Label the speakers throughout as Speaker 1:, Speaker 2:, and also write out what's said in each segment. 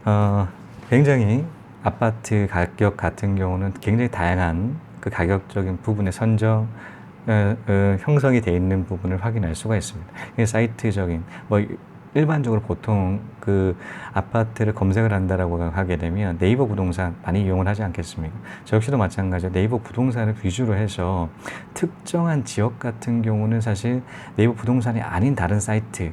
Speaker 1: 어, 굉장히 아파트 가격 같은 경우는 굉장히 다양한 그 가격적인 부분의 형성이 되어 있는 부분을 확인할 수가 있습니다. 이게 사이트적인, 일반적으로 보통 그 아파트를 검색을 한다라고 하게 되면 네이버 부동산 많이 이용을 하지 않겠습니까? 저 역시도 마찬가지로 네이버 부동산을 위주로 해서 특정한 지역 같은 경우는 사실 네이버 부동산이 아닌 다른 사이트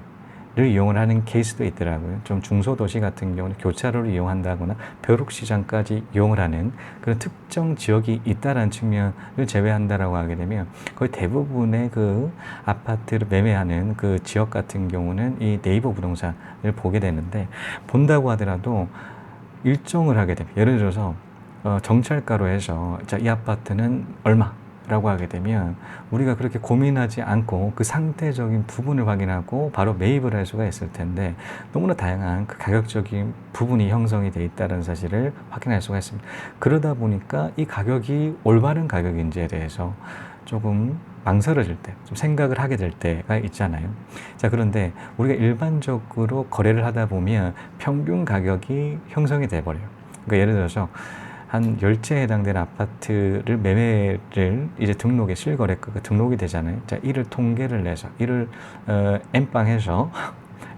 Speaker 1: 를 이용을 하는 케이스도 있더라고요. 좀 중소도시 같은 경우는 교차로를 이용한다거나 벼룩시장까지 이용을 하는 그런 특정 지역이 있다라는 측면을 제외한다라고 하게 되면 거의 대부분의 그 아파트를 매매하는 그 지역 같은 경우는 이 네이버 부동산을 보게 되는데, 본다고 하더라도 일정을 하게 되면, 예를 들어서 정찰가로 해서 자, 이 아파트는 얼마 라고 하게 되면 우리가 그렇게 고민하지 않고 그 상대적인 부분을 확인하고 바로 매입을 할 수가 있을 텐데, 너무나 다양한 그 가격적인 부분이 형성이 되어 있다는 사실을 확인할 수가 있습니다. 그러다 보니까 이 가격이 올바른 가격인지에 대해서 조금 망설여질 때, 좀 생각을 하게 될 때가 있잖아요. 자, 그런데 우리가 일반적으로 거래를 하다 보면 평균 가격이 형성이 돼 버려요. 그러니까 예를 들어서 한 10채에 해당되는 아파트를 매매를 이제 등록에 실거래가가 등록이 되잖아요. 자, 이를 통계를 내서 이를 엠빵해서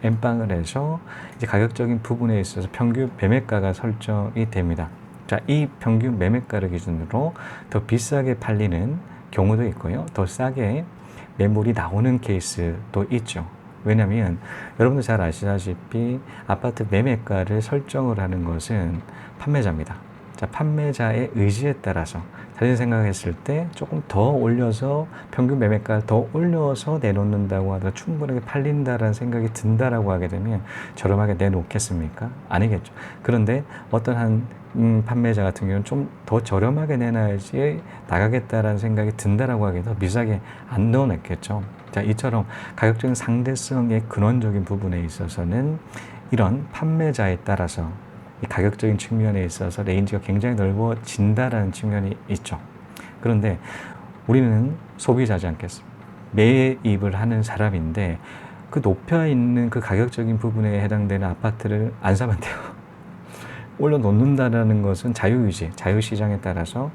Speaker 1: 엠빵을 해서 이제 가격적인 부분에 있어서 평균 매매가가 설정이 됩니다. 자, 이 평균 매매가를 기준으로 더 비싸게 팔리는 경우도 있고요. 더 싸게 매물이 나오는 케이스도 있죠. 왜냐하면 여러분들 잘 아시다시피 아파트 매매가를 설정을 하는 것은 판매자입니다. 자, 판매자의 의지에 따라서 자신이 생각했을 때 조금 더 올려서 평균 매매가를 더 올려서 내놓는다고 하더라도 충분하게 팔린다라는 생각이 든다라고 하게 되면 저렴하게 내놓겠습니까? 아니겠죠. 그런데 어떤 한 판매자 같은 경우는 좀 더 저렴하게 내놔야지 나가겠다라는 생각이 든다라고 하게 더 비싸게 안 넣어냈겠죠. 자, 이처럼 가격적인 상대성의 근원적인 부분에 있어서는 이런 판매자에 따라서 이 가격적인 측면에 있어서 레인지가 굉장히 넓어진다라는 측면이 있죠. 그런데 우리는 소비자지 않겠습니까? 매입을 하는 사람인데 그 높여 있는 그 가격적인 부분에 해당되는 아파트를 안 사면 돼요. 올려놓는다라는 것은 자유의지, 자유시장에 따라서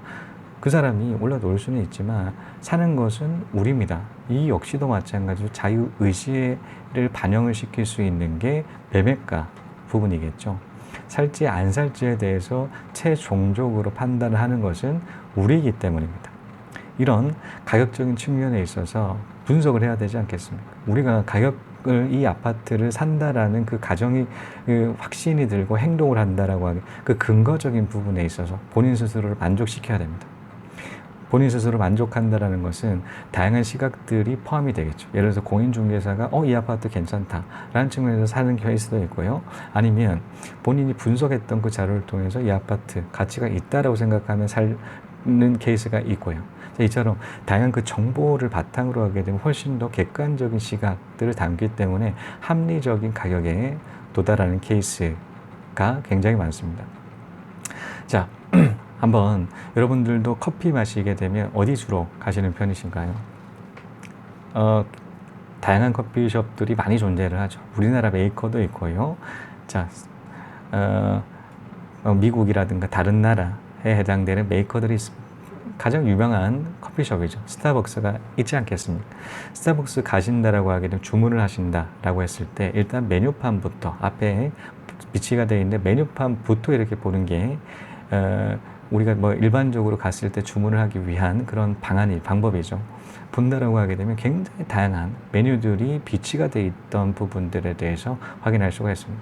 Speaker 1: 그 사람이 올려놓을 수는 있지만 사는 것은 우리입니다. 이 역시도 마찬가지로 자유의지를 반영을 시킬 수 있는 게 매매가 부분이겠죠. 살지 안 살지에 대해서 최종적으로 판단을 하는 것은 우리이기 때문입니다. 이런 가격적인 측면에 있어서 분석을 해야 되지 않겠습니까? 우리가 가격을 이 아파트를 산다라는 그 가정이 그 확신이 들고 행동을 한다라고 하는 그 근거적인 부분에 있어서 본인 스스로를 만족시켜야 됩니다. 본인 스스로 만족한다라는 것은 다양한 시각들이 포함이 되겠죠. 예를 들어서 공인중개사가 이 아파트 괜찮다라는 측면에서 사는 케이스도 있고요. 아니면 본인이 분석했던 그 자료를 통해서 이 아파트 가치가 있다라고 생각하면 사는 케이스가 있고요. 이처럼 다양한 그 정보를 바탕으로 하게 되면 훨씬 더 객관적인 시각들을 담기 때문에 합리적인 가격에 도달하는 케이스가 굉장히 많습니다. 자, 한번 여러분들도 커피 마시게 되면 어디 주로 가시는 편이신가요? 다양한 커피숍들이 많이 존재를 하죠. 우리나라 메이커도 있고요. 자, 미국이라든가 다른 나라에 해당되는 메이커들이 있습니다. 가장 유명한 커피숍이죠. 스타벅스가 있지 않겠습니까? 스타벅스 가신다라고 하게 되면 주문을 하신다라고 했을 때 일단 메뉴판부터 앞에 비치가 되어 있는데 메뉴판부터 이렇게 보는 게 우리가 일반적으로 갔을 때 주문을 하기 위한 그런 방법이죠. 본다라고 하게 되면 굉장히 다양한 메뉴들이 비치가 되어 있던 부분들에 대해서 확인할 수가 있습니다.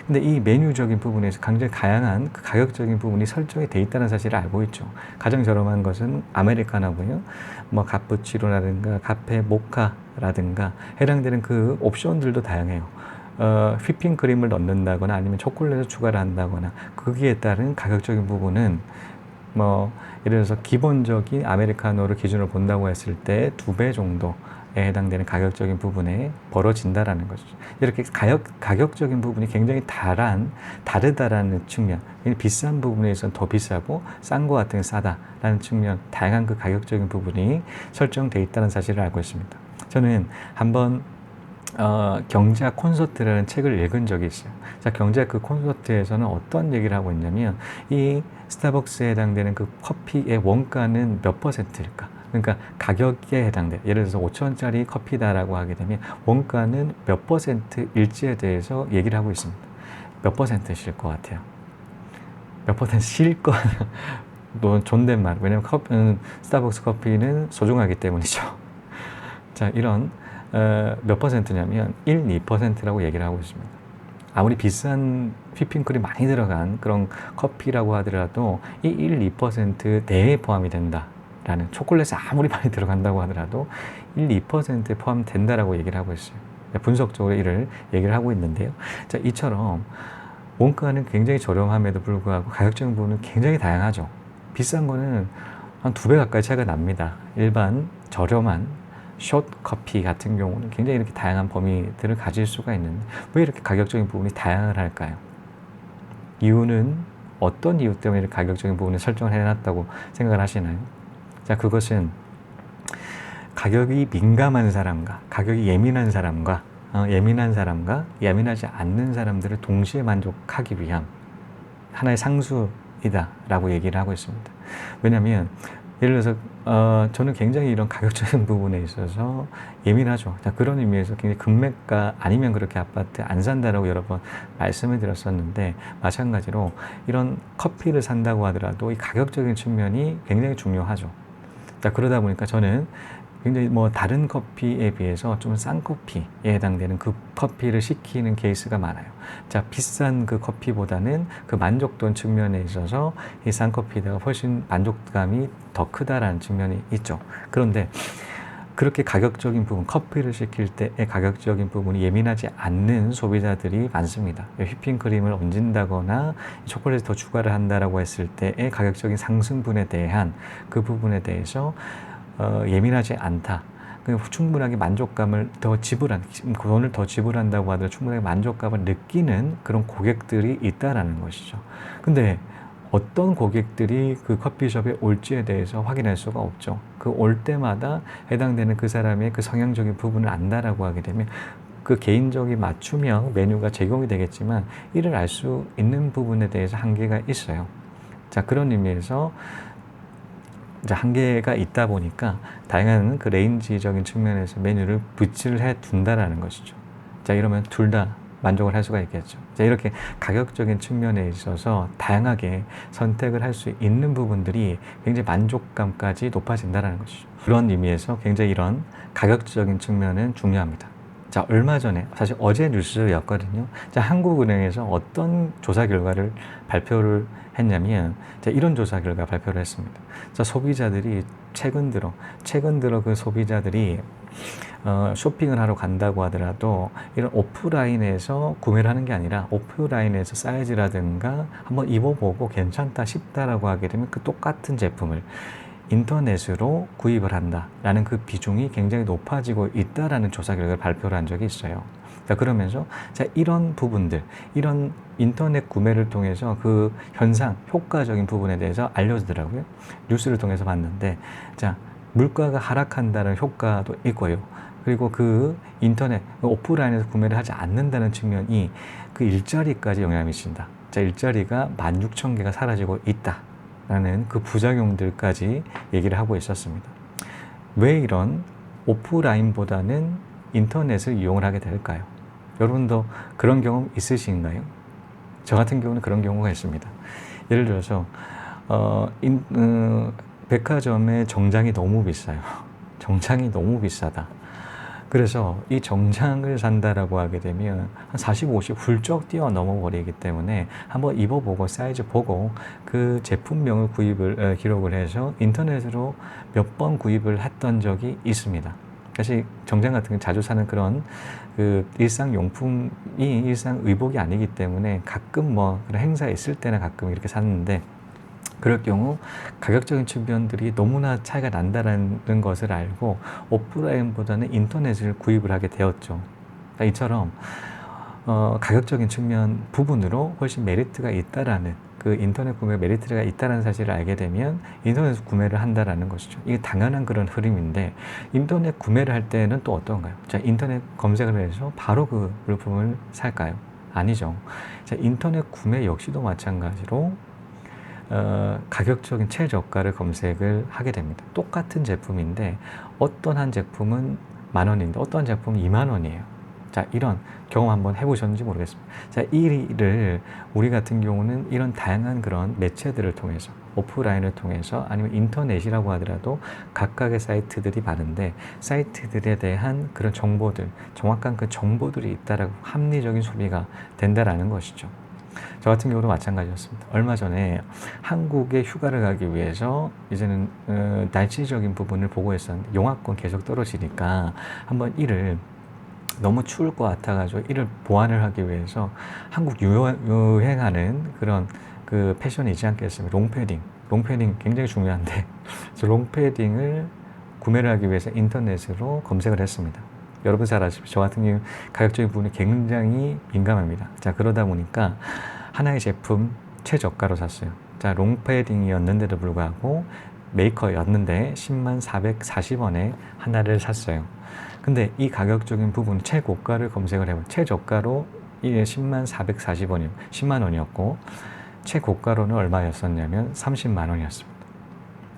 Speaker 1: 근데 이 메뉴적인 부분에서 굉장히 다양한 그 가격적인 부분이 설정이 되어 있다는 사실을 알고 있죠. 가장 저렴한 것은 아메리카노고요. 카푸치노라든가 카페 모카라든가 해당되는 그 옵션들도 다양해요. 휘핑크림을 넣는다거나 아니면 초콜릿을 추가를 한다거나 거기에 따른 가격적인 부분은 예를 들어서 기본적인 아메리카노를 기준으로 본다고 했을 때 2배 정도에 해당되는 가격적인 부분에 벌어진다라는 거죠. 이렇게 가격적인 부분이 굉장히 다르다라는 측면, 비싼 부분에서는 더 비싸고 싼 거 같은 게 싸다라는 측면, 다양한 그 가격적인 부분이 설정되어 있다는 사실을 알고 있습니다. 저는 한번 경제학 콘서트라는 책을 읽은 적이 있어요. 자, 경제학 그 콘서트에서는 어떤 얘기를 하고 있냐면 이 스타벅스에 해당되는 그 커피의 원가는 몇 퍼센트일까? 그러니까 가격에 해당돼. 예를 들어서 5천원짜리 커피다라고 하게 되면 원가는 몇 퍼센트일지에 대해서 얘기를 하고 있습니다. 몇 퍼센트실 것 같아요? 몇 퍼센트실 거? 뭐 존댓말. 왜냐면 스타벅스 커피는 소중하기 때문이죠. 자, 이런 몇 퍼센트냐면 1, 2%라고 얘기를 하고 있습니다. 아무리 비싼 휘핑크림 많이 들어간 그런 커피라고 하더라도 이 1, 2% 내에 포함이 된다라는, 초콜릿이 아무리 많이 들어간다고 하더라도 1, 2%에 포함된다라고 얘기를 하고 있어요. 분석적으로 이를 얘기를 하고 있는데요. 자, 이처럼 원가는 굉장히 저렴함에도 불구하고 가격적인 부분은 굉장히 다양하죠. 비싼 거는 한 2배 가까이 차이가 납니다. 일반 저렴한 숏 커피 같은 경우는 굉장히 이렇게 다양한 범위들을 가질 수가 있는데 왜 이렇게 가격적인 부분이 다양할까요? 이유는 어떤 이유 때문에 이렇게 가격적인 부분을 설정을 해놨다고 생각을 하시나요? 자, 그것은 가격이 민감한 사람과 가격이 예민한 사람과 예민하지 않는 사람들을 동시에 만족하기 위한 하나의 상수이다라고 얘기를 하고 있습니다. 왜냐하면 예를 들어서 저는 굉장히 이런 가격적인 부분에 있어서 예민하죠. 자, 그런 의미에서 굉장히 금매가 아니면 그렇게 아파트 안 산다라고 여러 번 말씀을 드렸었는데, 마찬가지로 이런 커피를 산다고 하더라도 이 가격적인 측면이 굉장히 중요하죠. 자, 그러다 보니까 저는 굉장히 뭐 다른 커피에 비해서 좀 싼 커피에 해당되는 그 커피를 시키는 케이스가 많아요. 자, 비싼 그 커피보다는 그 만족도 측면에 있어서 이 싼 커피가 훨씬 만족감이 더 크다라는 측면이 있죠. 그런데 그렇게 가격적인 부분, 커피를 시킬 때의 가격적인 부분이 예민하지 않는 소비자들이 많습니다. 휘핑크림을 얹는다거나 초콜릿을 더 추가를 한다라고 했을 때의 가격적인 상승분에 대한 그 부분에 대해서 예민하지 않다. 충분하게 만족감을 돈을 더 지불한다고 하더라도 충분하게 만족감을 느끼는 그런 고객들이 있다라는 것이죠. 근데 어떤 고객들이 그 커피숍에 올지에 대해서 확인할 수가 없죠. 그 올 때마다 해당되는 그 사람의 그 성향적인 부분을 안다라고 하게 되면 그 개인적인 맞춤형 메뉴가 제공이 되겠지만 이를 알 수 있는 부분에 대해서 한계가 있어요. 자, 그런 의미에서 이제 한계가 있다 보니까 다양한 그 레인지적인 측면에서 메뉴를 부치를 해 둔다라는 것이죠. 자, 이러면 둘 다 만족을 할 수가 있겠죠. 자, 이렇게 가격적인 측면에 있어서 다양하게 선택을 할 수 있는 부분들이 굉장히 만족감까지 높아진다는 것이죠. 그런 의미에서 굉장히 이런 가격적인 측면은 중요합니다. 자, 얼마 전에, 사실 어제 뉴스였거든요. 자, 한국은행에서 어떤 조사 결과를 발표를 했냐면, 자, 이런 조사 결과 발표를 했습니다. 자, 소비자들이 최근 들어 그 소비자들이 쇼핑을 하러 간다고 하더라도 이런 오프라인에서 구매를 하는 게 아니라 오프라인에서 사이즈라든가 한번 입어보고 괜찮다 싶다라고 하게 되면 그 똑같은 제품을 인터넷으로 구입을 한다라는 그 비중이 굉장히 높아지고 있다라는 조사 결과를 발표를 한 적이 있어요. 자, 그러면서 자, 이런 부분들, 이런 인터넷 구매를 통해서 그 현상, 효과적인 부분에 대해서 알려주더라고요. 뉴스를 통해서 봤는데, 자, 물가가 하락한다는 효과도 있고요. 그리고 그 인터넷, 오프라인에서 구매를 하지 않는다는 측면이 그 일자리까지 영향을 미친다. 자, 일자리가 16,000개가 사라지고 있다. 라는 그 부작용들까지 얘기를 하고 있었습니다. 왜 이런 오프라인보다는 인터넷을 이용을 하게 될까요? 여러분도 그런 경험 있으신가요? 저 같은 경우는 그런 경우가 있습니다. 예를 들어서 백화점의 정장이 너무 비싸요. 정장이 너무 비싸다. 그래서 이 정장을 산다라고 하게 되면 한 40, 50 훌쩍 뛰어넘어 버리기 때문에 한번 입어보고 사이즈 보고 그 제품명을 기록을 해서 인터넷으로 몇 번 구입을 했던 적이 있습니다. 사실 정장 같은 거 자주 사는 그런 그 일상용품이 일상 의복이 아니기 때문에 가끔 뭐 그런 행사 있을 때나 가끔 이렇게 샀는데, 그럴 경우 가격적인 측면들이 너무나 차이가 난다는 것을 알고 오프라인보다는 인터넷을 구입을 하게 되었죠. 이처럼 가격적인 측면 부분으로 훨씬 메리트가 있다라는 그 인터넷 구매 메리트가 있다는 사실을 알게 되면 인터넷 구매를 한다라는 것이죠. 이게 당연한 그런 흐름인데 인터넷 구매를 할 때는 또 어떤가요? 자, 인터넷 검색을 해서 바로 그 물품을 살까요? 아니죠. 자, 인터넷 구매 역시도 마찬가지로 가격적인 최저가를 검색을 하게 됩니다. 똑같은 제품인데 어떤 한 제품은 10,000원인데 어떤 제품은 20,000원이에요. 자, 이런 경험 한번 해보셨는지 모르겠습니다. 자, 이 일을 우리 같은 경우는 이런 다양한 그런 매체들을 통해서 오프라인을 통해서 아니면 인터넷이라고 하더라도 각각의 사이트들이 많은데 사이트들에 대한 그런 정보들, 정확한 그 정보들이 있다라고 합리적인 소비가 된다라는 것이죠. 저 같은 경우도 마찬가지였습니다. 얼마 전에 한국에 휴가를 가기 위해서 이제는 날씨적인 부분을 보고 있었는데 영하권 계속 떨어지니까 한번 이를 너무 추울 것 같아가지고 이를 보완을 하기 위해서 한국 유행하는 그런 그 패션이 있지 않겠습니까? 롱패딩 굉장히 중요한데 저 롱패딩을 구매를 하기 위해서 인터넷으로 검색을 했습니다. 여러분 잘 아시죠? 저 같은 경우 가격적인 부분이 굉장히 민감합니다. 자, 그러다 보니까 하나의 제품 최저가로 샀어요. 자, 롱패딩이었는데도 불구하고 메이커였는데 104,440원에 하나를 샀어요. 근데 이 가격적인 부분 최고가를 검색을 해보면 최저가로 104,440원이요. 10만 원이었고 최고가로는 얼마였었냐면 30만 원이었습니다.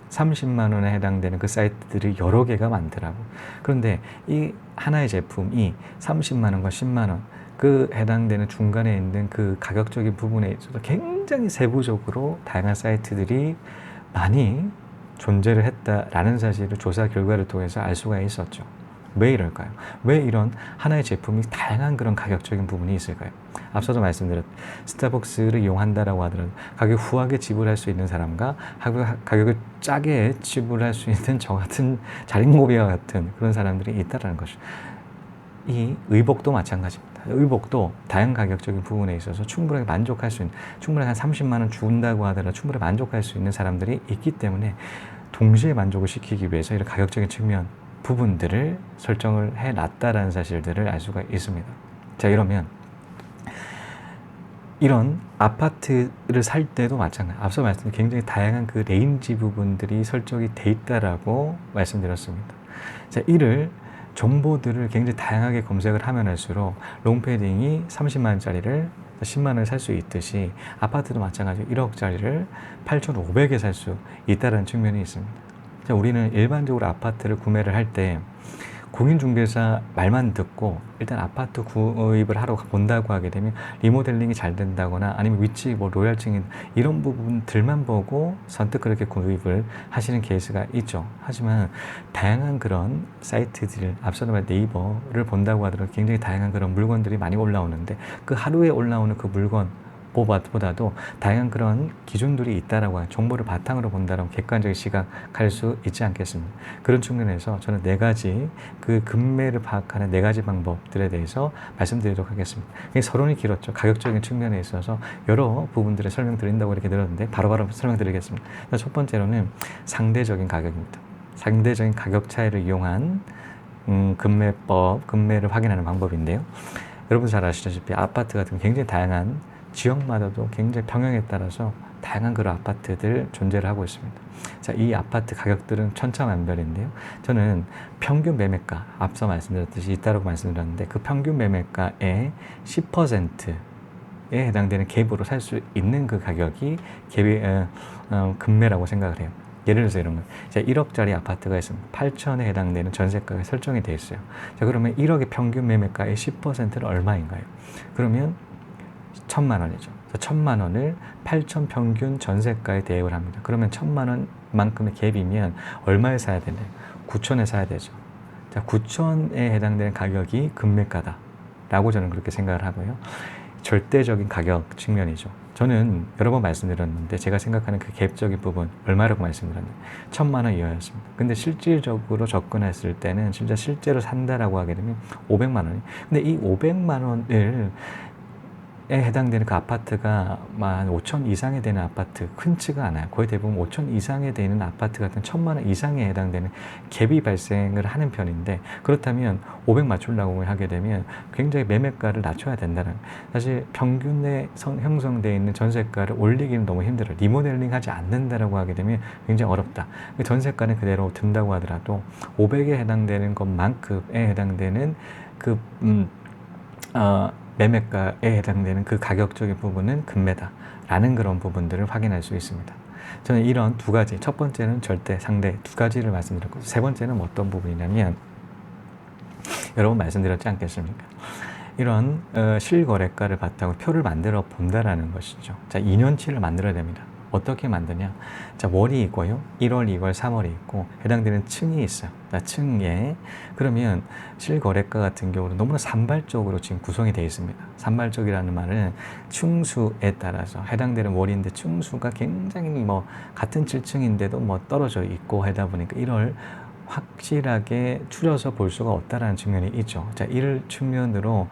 Speaker 1: 30만 원에 해당되는 그 사이트들이 여러 개가 많더라고. 그런데 이 하나의 제품이 30만 원과 10만 원, 그 해당되는 중간에 있는 그 가격적인 부분에 있어서 굉장히 세부적으로 다양한 사이트들이 많이 존재를 했다라는 사실을 조사 결과를 통해서 알 수가 있었죠. 왜 이럴까요? 왜 이런 하나의 제품이 다양한 그런 가격적인 부분이 있을까요? 앞서도 말씀드렸 스타벅스를 이용한다라고 하더라도 가격 후하게 지불할 수 있는 사람과 가격을 짜게 지불할 수 있는 저 같은 자린고비와 같은 그런 사람들이 있다라는 것이죠. 이 의복도 마찬가지입니다. 의복도 다양한 가격적인 부분에 있어서 충분하게 만족할 수 있는, 충분하게 한 30만 원 준다고 하더라도 충분히 만족할 수 있는 사람들이 있기 때문에 동시에 만족을 시키기 위해서 이런 가격적인 측면 부분들을 설정을 해놨다라는 사실들을 알 수가 있습니다. 자, 이러면 이런 아파트를 살 때도 마찬가지. 앞서 말씀드린 굉장히 다양한 그 레인지 부분들이 설정이 돼 있다라고 말씀드렸습니다. 자, 이를 정보들을 굉장히 다양하게 검색을 하면 할수록 롱패딩이 30만 원짜리를 10만 원에 살 수 있듯이 아파트도 마찬가지로 1억짜리를 8,500에 살 수 있다는 측면이 있습니다. 자, 우리는 일반적으로 아파트를 구매를 할 때 공인중개사 말만 듣고 일단 아파트 구입을 하러 본다고 하게 되면 리모델링이 잘 된다거나 아니면 위치 뭐 로얄층인 이런 부분들만 보고 선뜻 그렇게 구입을 하시는 케이스가 있죠. 하지만 다양한 그런 사이트들, 앞서도 말 네이버를 본다고 하더라도 굉장히 다양한 그런 물건들이 많이 올라오는데 그 하루에 올라오는 그 물건 보다도 다양한 그런 기준들이 있다라고 하는 정보를 바탕으로 본다라고 객관적인 시각할 수 있지 않겠습니까? 그런 측면에서 저는 4가지 그 금매를 파악하는 4가지 방법들에 대해서 말씀드리도록 하겠습니다. 서론이 길었죠. 가격적인 측면에 있어서 여러 부분들을 설명드린다고 이렇게 들었는데 바로바로 설명드리겠습니다. 첫 번째로는 상대적인 가격입니다. 상대적인 가격 차이를 이용한 금매법, 금매를 확인하는 방법인데요. 여러분 잘 아시다시피 아파트 같은 굉장히 다양한 지역마다도 굉장히 평형에 따라서 다양한 그런 아파트들 존재를 하고 있습니다. 자, 이 아파트 가격들은 천차만별인데요. 저는 평균 매매가, 앞서 말씀드렸듯이 있다고 말씀드렸는데 그 평균 매매가의 10%에 해당되는 갭으로 살 수 있는 그 가격이 금매라고 생각을 해요. 예를 들어서 이런 거. 자, 1억짜리 아파트가 있습니다. 8천에 해당되는 전세가가 설정이 되어 있어요. 자, 그러면 1억의 평균 매매가의 10%는 얼마인가요? 그러면 1,000만 원이죠. 1,000만 원을 8천 평균 전세가에 대입을 합니다. 그러면 1,000만 원만큼의 갭이면 얼마에 사야 되나요? 9천에 사야 되죠. 자, 9천에 해당되는 가격이 금매가다라고 저는 그렇게 생각을 하고요. 절대적인 가격 측면이죠. 저는 여러 번 말씀드렸는데 제가 생각하는 그 갭적인 부분 얼마라고 말씀드렸나요? 1,000만 원 이하였습니다. 근데 실질적으로 접근했을 때는 진짜 실제로 산다라고 하게 되면 500만 원이. 근데 이 500만 원을 해당되는 그 아파트가 한 5천 이상에 되는 아파트 흔치가 않아요. 거의 대부분 5천 이상에 되는 아파트 같은 1,000만 원 이상에 해당되는 갭이 발생을 하는 편인데, 그렇다면 500 맞추려고 하게 되면 굉장히 매매가를 낮춰야 된다는, 사실 평균에 형성되어 있는 전세가를 올리기는 너무 힘들어요. 리모델링 하지 않는다라고 하게 되면 굉장히 어렵다. 전세가는 그대로 든다고 하더라도 500에 해당되는 것만큼에 해당되는 그 매매가에 해당되는 그 가격적인 부분은 금매다라는 그런 부분들을 확인할 수 있습니다. 저는 이런 두 가지, 첫 번째는 절대, 상대 두 가지를 말씀드렸고, 세 번째는 어떤 부분이냐면, 여러분 말씀드렸지 않겠습니까? 이런 실거래가를 바탕으로 표를 만들어 본다라는 것이죠. 자, 2년치를 만들어야 됩니다. 어떻게 만드냐? 자, 월이 있고요. 1월, 2월, 3월이 있고 해당되는 층이 있어요. 자, 층에 그러면 실거래가 같은 경우는 너무나 산발적으로 지금 구성이 되어 있습니다. 산발적이라는 말은 층수에 따라서 해당되는 월인데 층수가 굉장히 같은 7층인데도 떨어져 있고 하다 보니까 이걸 확실하게 추려서 볼 수가 없다라는 측면이 있죠. 자, 이를 측면으로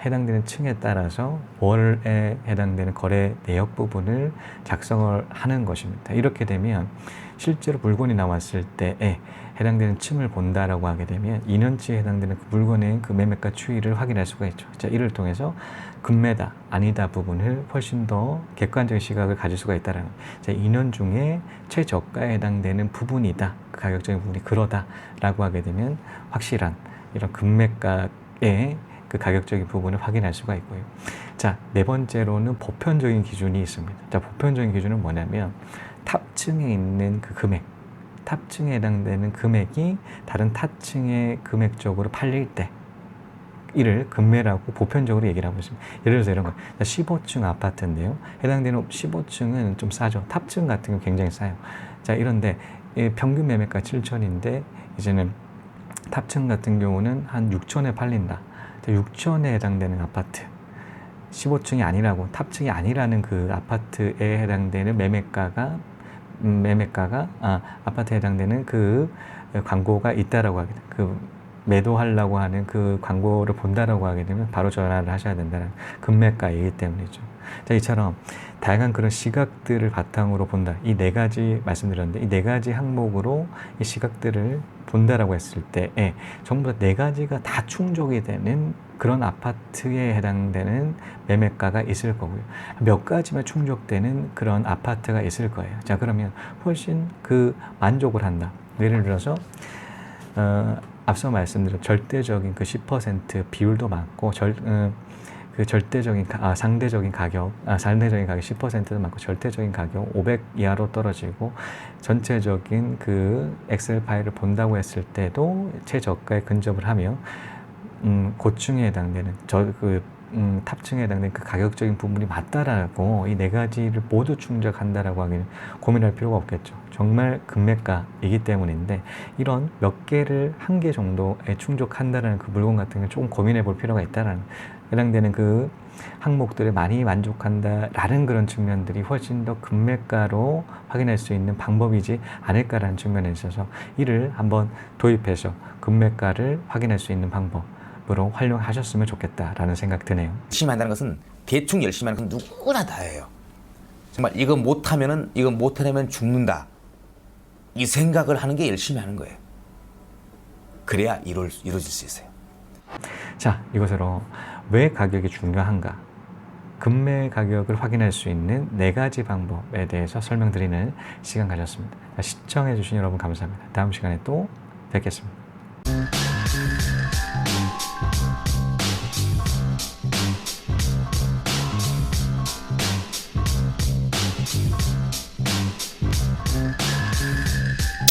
Speaker 1: 해당되는 층에 따라서 월에 해당되는 거래 내역 부분을 작성을 하는 것입니다. 이렇게 되면 실제로 물건이 나왔을 때에 해당되는 층을 본다라고 하게 되면 2년치에 해당되는 그 물건의 그 매매가 추이를 확인할 수가 있죠. 자, 이를 통해서 금매다, 아니다 부분을 훨씬 더 객관적인 시각을 가질 수가 있다라는. 자, 2년 중에 최저가에 해당되는 부분이다. 그 가격적인 부분이 그러다라고 하게 되면 확실한 이런 금매가의 그 가격적인 부분을 확인할 수가 있고요. 자, 네 번째로는 보편적인 기준이 있습니다. 자, 보편적인 기준은 뭐냐면 탑층에 있는 그 금액, 탑층에 해당되는 금액이 다른 타층의 금액적으로 팔릴 때 이를 금매라고 보편적으로 얘기를 하고 있습니다. 예를 들어서 이런 거, 15층 아파트인데요. 해당되는 15층은 좀 싸죠. 탑층 같은 경우 굉장히 싸요. 자, 이런데 평균 매매가 7천인데 이제는 탑층 같은 경우는 한 6천에 팔린다. 6천에 해당되는 아파트, 15층이 아니라고, 탑층이 아니라는 그 아파트에 해당되는 매매가가 아파트에 해당되는 그 광고가 있다라고 하게 돼. 그 매도하려고 하는 그 광고를 본다라고 하게 되면 바로 전화를 하셔야 된다는 금매가이기 때문이죠. 자, 이처럼 다양한 그런 시각들을 바탕으로 본다. 이 네 가지 말씀드렸는데, 이 네 가지 항목으로 이 시각들을 본다라고 했을 때에 전부 다 네 가지가 다 충족이 되는 그런 아파트에 해당되는 매매가가 있을 거고요. 몇 가지만 충족되는 그런 아파트가 있을 거예요. 자, 그러면 훨씬 그 만족을 한다. 예를 들어서 앞서 말씀드린 절대적인 그 10% 비율도 많고 그 절대적인 상대적인 가격 10%도 많고 고절대적인 가격 500 이하로 떨어지고 전체적인 그 엑셀 파일을 본다고 했을 때도 최저가에 근접을 하며 고층에 해당되는 탑층에 해당되는 그 가격적인 부분이 맞다라고 이 네 가지를 모두 충족한다라고 하기는 고민할 필요가 없겠죠. 정말 금매가이기 때문인데 이런 몇 개를 한 개 정도에 충족한다라는 그 물건 같은 걸 조금 고민해 볼 필요가 있다라는, 해당되는 그 항목들을 많이 만족한다라는 그런 측면들이 훨씬 더 금매가로 확인할 수 있는 방법이지 않을까라는 측면에 있어서 이를 한번 도입해서 금매가를 확인할 수 있는 방법으로 활용하셨으면 좋겠다라는 생각 드네요.
Speaker 2: 열심히 한다는 것은 대충 열심히 하는 건 누구나 다 해요. 정말 이거 못하려면 죽는다. 이 생각을 하는 게 열심히 하는 거예요. 그래야 이루어질 수 있어요.
Speaker 1: 자, 이것으로 왜 가격이 중요한가? 금매 가격을 확인할 수 있는 네 가지 방법에 대해서 설명드리는 시간 가졌습니다. 시청해 주신 여러분 감사합니다. 다음 시간에 또 뵙겠습니다.